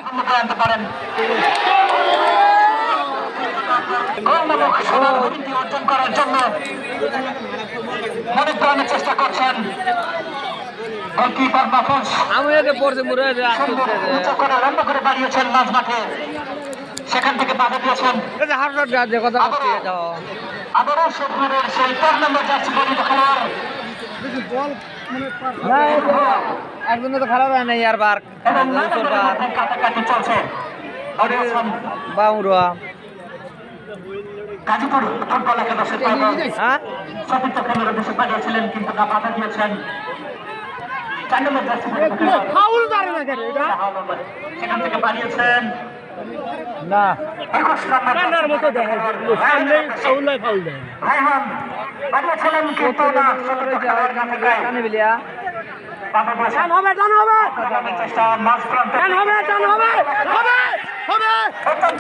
সাফল্য আনতে পারেন। অর্জন করার জন্য মনে প্রাণের চেষ্টা করছেন গোলকিপার মাহফুজ। উঁচু করে লম্বা করে বাড়িয়েছেন মাঝ মাঠে, সেখান থেকে বাধা দিয়েছেন আবারও শেখপুরের সেই 4 নম্বর জার্সি পরিহিত খেলোয়াড়। একজন তো খারাপ হয় নাই আর বার কাটাকাটি চলছে। বাউরুয়া গাজীপুর ফুটবল একাদশের সতীর্থ খেলোয়াড় দেশে পাঠিয়েছিলেন, কিন্তু না বাধা দিয়েছেন 4 নম্বর জার্সি সেখান থেকে বাড়িয়েছেন না 21 নম্বর মতো রায়হান বাড়িয়েছিলেন, কিন্তু না সতীর্থ খেলোয়াড় না থেকে চেষ্টা মাঝ প্রান্তে অত্যন্ত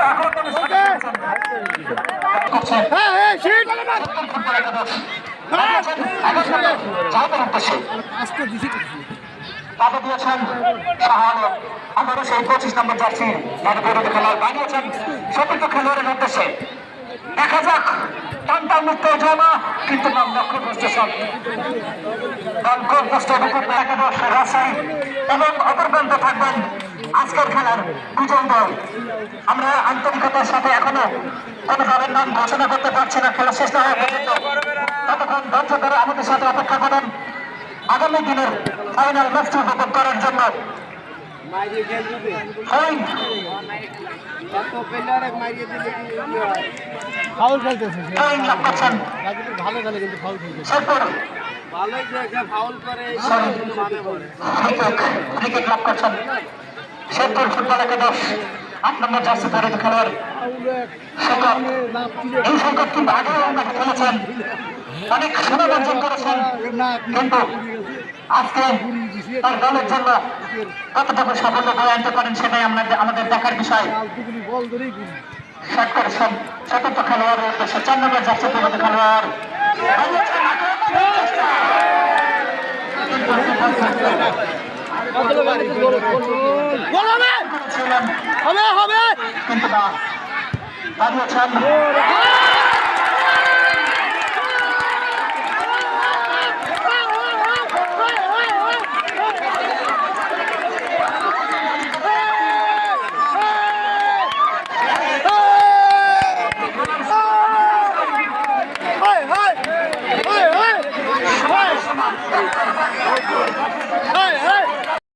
বাধা দিয়েছেন শাহাল। আবারও সেই 25 নম্বর জার্সি খেলোয়াড় বানিয়েছেন সতীর্থ খেলোয়াড়ের উদ্দেশ্যে। দেখা যাক টানটান মুক্ত জমা, কিন্তু নাম লক্ষ্যগ্রস্ত সব রাজশাহী এবং অপর প্রান্তে থাকবেন আজকের খেলার বিজয় দল। আমরা আন্তরিকতার সাথে এখনো কোনো দলের নাম ঘোষণা করতে পারছি না, খেলা শেষ না হওয়া পর্যন্ত। ততক্ষণ ধৈর্য ধরে আমাদের সাথে অপেক্ষা করেন আগামী দিনের ফাইনাল ম্যাচটি উপভোগ করার জন্য। ফাউল খেলতেছে ভালো খেলে কিন্তু ফাউল খেলতেছে শেরপুর ফুটবল একাদশ 8 নম্বর জার্সি পরিহিত খেলোয়াড় শওকত। এই শওকত কিন্তু আগেও আমাকে খেলেছেন, অনেক সুনাম অর্জন করেছেন, কিন্তু আজকে তার দলের জন্য কতটুকু সাফল্য বয়ে আনতে পারেন সেটাই আমাদের দেখার বিষয়। সতর্ক খেলোয়াড়ের উদ্দেশ্যে 4 নম্বর জার্সি পরিহিত খেলোয়াড় কিন্তু না দাঁড়িয়েছেন